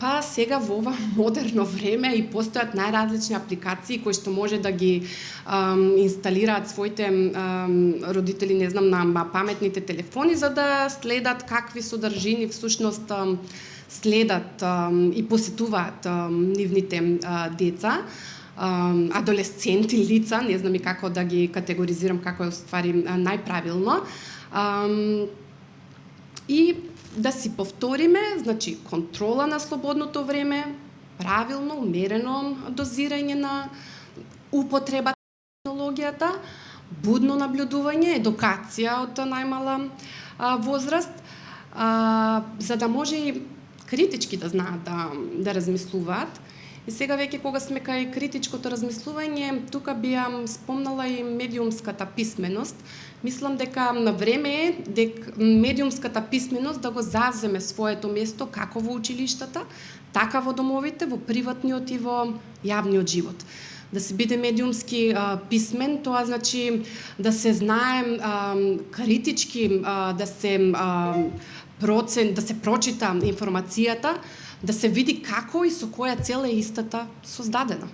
Па сега во ова модерно време и постојат најразлични апликации кои што може да ги инсталираат своите родители, не знам, на паметните телефони за да следат какви содржини всушност следат и посетуваат нивните деца, адолесценти лица, не знам и како да ги категоризирам како е уствари најправилно. И да си повториме, значи контрола на слободното време, правилно, умерено дозирање на употреба на технологијата, будно наблюдување, едукација од најмала возраст, за да може и критички да знаат да размислуваат. И сега веќе кога сме кај критичкото размислување, тука би ја спомнала и медиумската писменост. Мислам дека на време е дека медиумската писменост да го завземе своето место како во училиштата, така во домовите, во приватниот и во јавниот живот. Да се биде медиумски писмен, тоа значи да се знае критички, да се прочита информацијата, да се види како и со која цел е истата создадена.